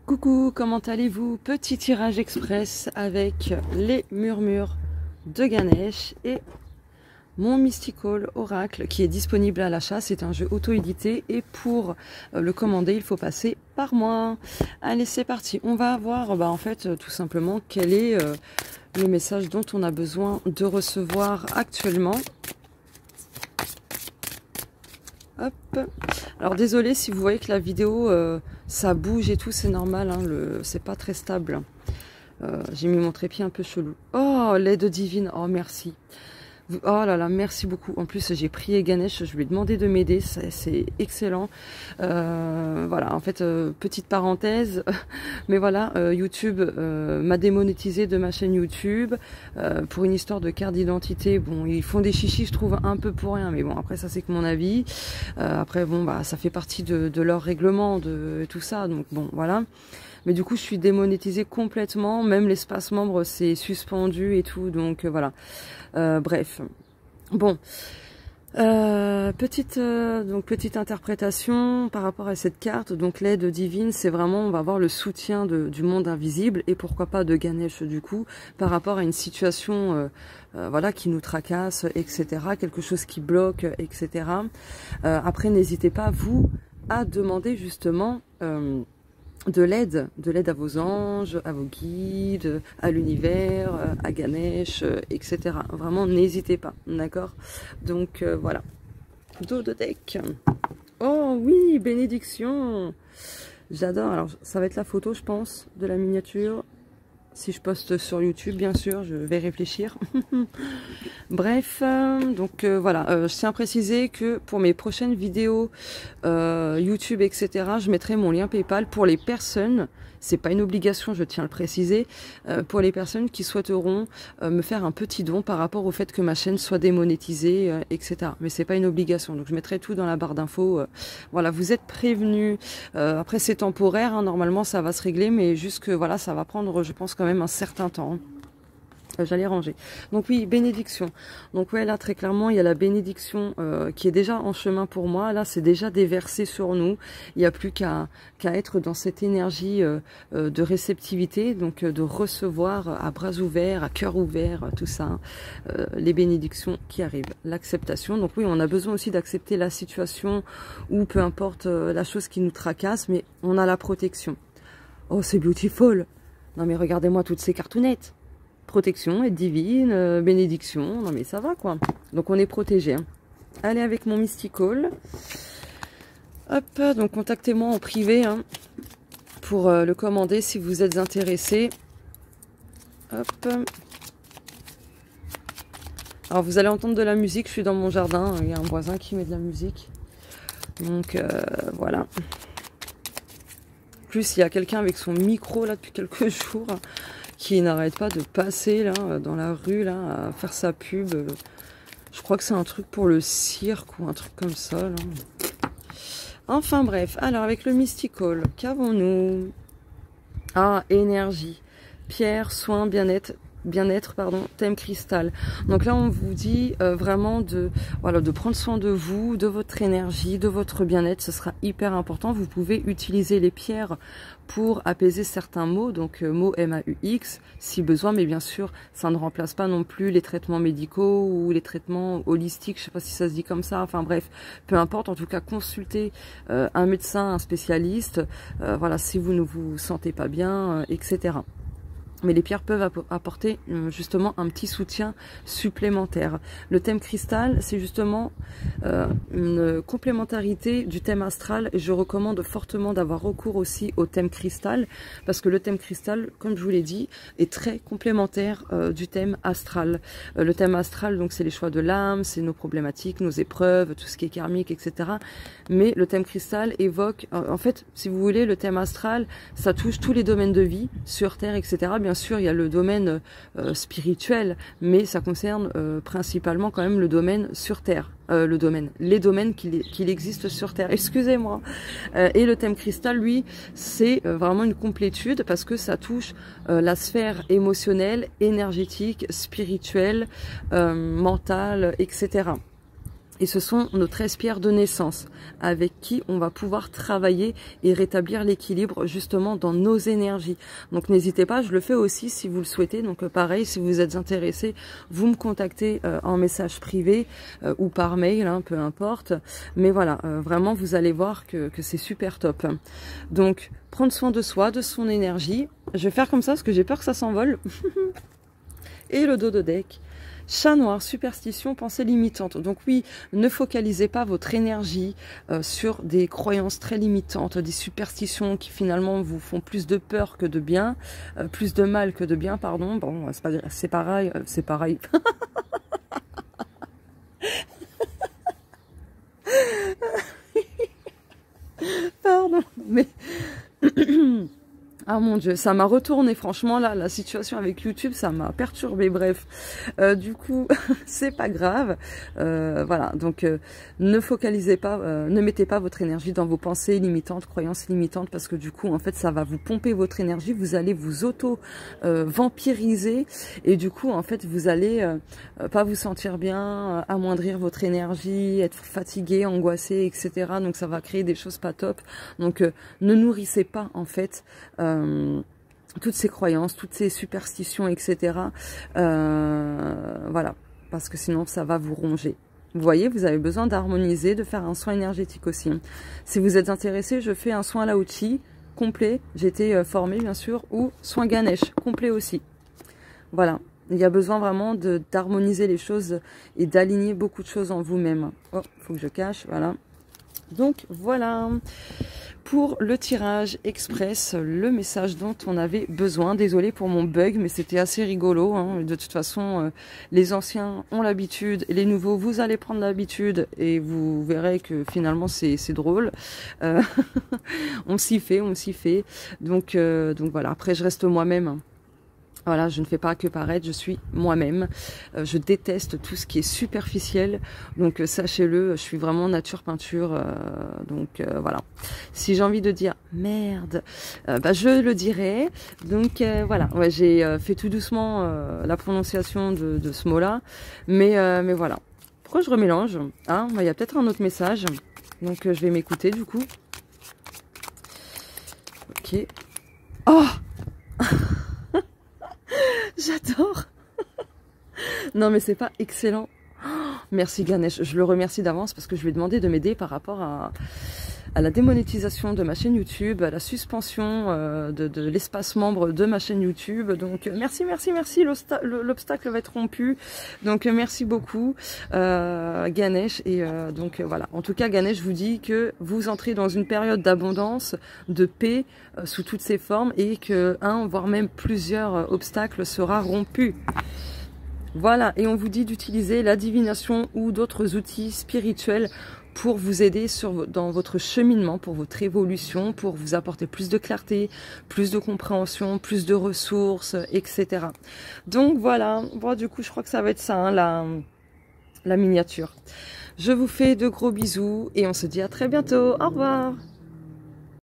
Coucou, comment allez-vous? Petit tirage express avec les murmures de Ganesh et mon Mystical Oracle qui est disponible à l'achat. C'est un jeu auto-édité et pour le commander, il faut passer par moi. Allez, c'est parti. On va voir en fait tout simplement quel est le message dont on a besoin de recevoir actuellement. Hop. Alors désolé si vous voyez que la vidéo ça bouge et tout, c'est normal, hein, c'est pas très stable. J'ai mis mon trépied un peu chelou. Oh, l'aide divine, oh merci. Oh là là, merci beaucoup. En plus, j'ai prié Ganesh, je lui ai demandé de m'aider, c'est excellent. Voilà, en fait, petite parenthèse, mais voilà, YouTube m'a démonétisé de ma chaîne YouTube pour une histoire de carte d'identité. Bon, ils font des chichis, je trouve, un peu pour rien, mais bon, après, ça c'est que mon avis. Après, bon, bah, ça fait partie de leur règlement, de tout ça, donc bon, voilà. Mais du coup, je suis démonétisée complètement, même l'espace membre c'est suspendu et tout, donc voilà. Bref, bon, petite interprétation par rapport à cette carte. Donc l'aide divine, c'est vraiment, on va avoir le soutien du monde invisible et pourquoi pas de Ganesh du coup, par rapport à une situation voilà, qui nous tracasse, etc. Quelque chose qui bloque, etc. Après, n'hésitez pas, vous, à demander justement de l'aide à vos anges, à vos guides, à l'univers, à Ganesh, etc. Vraiment, n'hésitez pas, d'accord? Donc, voilà. Dos de deck. Oh oui, bénédiction. J'adore. Alors, ça va être la photo, je pense, de la miniature. Si je poste sur YouTube, bien sûr, je vais réfléchir. Bref, donc voilà, je tiens à préciser que pour mes prochaines vidéos YouTube, etc., je mettrai mon lien PayPal pour les personnes, c'est pas une obligation, je tiens à le préciser, pour les personnes qui souhaiteront me faire un petit don par rapport au fait que ma chaîne soit démonétisée, etc. Mais c'est pas une obligation, donc je mettrai tout dans la barre d'infos. Voilà, vous êtes prévenus. Après c'est temporaire, hein, normalement ça va se régler, mais juste que voilà, ça va prendre, je pense quand même un certain temps. J'allais ranger. Donc oui, bénédiction. Donc ouais, là très clairement, il y a la bénédiction qui est déjà en chemin pour moi. Là, c'est déjà déversé sur nous. Il n'y a plus qu'à être dans cette énergie de réceptivité, donc de recevoir à bras ouverts, à cœur ouvert, tout ça, les bénédictions qui arrivent. L'acceptation. Donc oui, on a besoin aussi d'accepter la situation ou peu importe la chose qui nous tracasse, mais on a la protection. Oh, c'est beautiful. Non mais regardez-moi toutes ces cartounettes. Protection, aide divine, bénédiction, non mais ça va quoi. Donc on est protégé. Hein. Allez avec mon Mystical. Hop, donc contactez-moi en privé hein, pour le commander si vous êtes intéressé. Hop. Alors vous allez entendre de la musique, je suis dans mon jardin, il y a un voisin qui met de la musique. Donc voilà. En plus il y a quelqu'un avec son micro là depuis quelques jours. Qui n'arrête pas de passer là dans la rue là à faire sa pub. Je crois que c'est un truc pour le cirque ou un truc comme ça. Là. Enfin bref, alors avec le Mystical, qu'avons-nous? Ah, énergie, pierre, soin, bien-être, pardon, thème cristal. Donc là, on vous dit vraiment de prendre soin de vous, de votre énergie, de votre bien-être. Ce sera hyper important. Vous pouvez utiliser les pierres pour apaiser certains maux, donc maux MAUX si besoin, mais bien sûr, ça ne remplace pas non plus les traitements médicaux ou les traitements holistiques. Je sais pas si ça se dit comme ça. Enfin bref, peu importe. En tout cas, consultez un médecin, un spécialiste. Voilà, si vous ne vous sentez pas bien, etc. Mais les pierres peuvent apporter justement un petit soutien supplémentaire. Le thème cristal, c'est justement une complémentarité du thème astral. Et je recommande fortement d'avoir recours aussi au thème cristal, parce que le thème cristal, comme je vous l'ai dit, est très complémentaire du thème astral. Le thème astral, donc c'est les choix de l'âme, c'est nos problématiques, nos épreuves, tout ce qui est karmique, etc. Mais le thème cristal évoque, en fait, si vous voulez, le thème astral, ça touche tous les domaines de vie, sur Terre, etc. Bien sûr, il y a le domaine spirituel, mais ça concerne principalement quand même le domaine sur Terre. Les domaines qu'il existe sur Terre, excusez-moi. Et le thème cristal, lui, c'est vraiment une complétude parce que ça touche la sphère émotionnelle, énergétique, spirituelle, mentale, etc. Et ce sont nos 13 pierres de naissance avec qui on va pouvoir travailler et rétablir l'équilibre justement dans nos énergies. Donc n'hésitez pas, je le fais aussi si vous le souhaitez. Donc pareil, si vous êtes intéressé, vous me contactez en message privé ou par mail, hein, peu importe. Mais voilà, vraiment vous allez voir que c'est super top. Donc prendre soin de soi, de son énergie. Je vais faire comme ça parce que j'ai peur que ça s'envole. Et le dos de deck. Chat noir, superstition, pensée limitante. Donc oui, ne focalisez pas votre énergie sur des croyances très limitantes, des superstitions qui finalement vous font plus de peur que de bien, plus de mal que de bien, pardon. Bon, c'est pareil, c'est pareil. Pardon, mais... Ah mon Dieu, ça m'a retourné, franchement, là, la situation avec YouTube, ça m'a perturbé, bref. Du coup, c'est pas grave. Voilà, donc ne focalisez pas, ne mettez pas votre énergie dans vos pensées limitantes, croyances limitantes, parce que du coup, en fait, ça va vous pomper votre énergie, vous allez vous auto-vampiriser, et du coup, en fait, vous allez pas vous sentir bien, amoindrir votre énergie, être fatigué, angoissé, etc. Donc ça va créer des choses pas top. Donc ne nourrissez pas, en fait, toutes ces croyances, toutes ces superstitions, etc. Voilà, parce que sinon ça va vous ronger. Vous voyez, vous avez besoin d'harmoniser, de faire un soin énergétique aussi. Si vous êtes intéressé, je fais un soin Lao-Chi complet. J'ai été formée bien sûr, ou soin Ganesh complet aussi. Voilà, il y a besoin vraiment d'harmoniser les choses et d'aligner beaucoup de choses en vous-même. Oh, faut que je cache, voilà. Donc voilà, pour le tirage express, le message dont on avait besoin. Désolée pour mon bug, mais c'était assez rigolo, hein. De toute façon, les anciens ont l'habitude, les nouveaux, vous allez prendre l'habitude et vous verrez que finalement c'est drôle. On s'y fait, on s'y fait. Donc voilà, après je reste moi-même. Voilà, je ne fais pas que paraître, je suis moi-même. Je déteste tout ce qui est superficiel. Donc sachez-le, je suis vraiment nature peinture. Donc voilà. Si j'ai envie de dire merde, bah, je le dirai. Donc voilà, ouais, j'ai fait tout doucement la prononciation de ce mot-là. Mais voilà. Pourquoi je remélange, hein? Bah, y a peut-être un autre message. Donc je vais m'écouter du coup. Ok. Oh j'adore. Non mais c'est pas excellent. Oh, merci Ganesh, je le remercie d'avance parce que je lui ai demandé de m'aider par rapport à la démonétisation de ma chaîne YouTube, à la suspension de l'espace membre de ma chaîne YouTube. Donc merci, merci, merci, l'obstacle va être rompu. Donc merci beaucoup Ganesh. Et donc voilà, en tout cas Ganesh vous dit que vous entrez dans une période d'abondance, de paix sous toutes ses formes et que un, voire même plusieurs obstacles sera rompu. Voilà, et on vous dit d'utiliser la divination ou d'autres outils spirituels pour vous aider dans votre cheminement, pour votre évolution, pour vous apporter plus de clarté, plus de compréhension, plus de ressources, etc. Donc voilà, bon, du coup je crois que ça va être ça, hein, la miniature. Je vous fais de gros bisous et on se dit à très bientôt. Au revoir.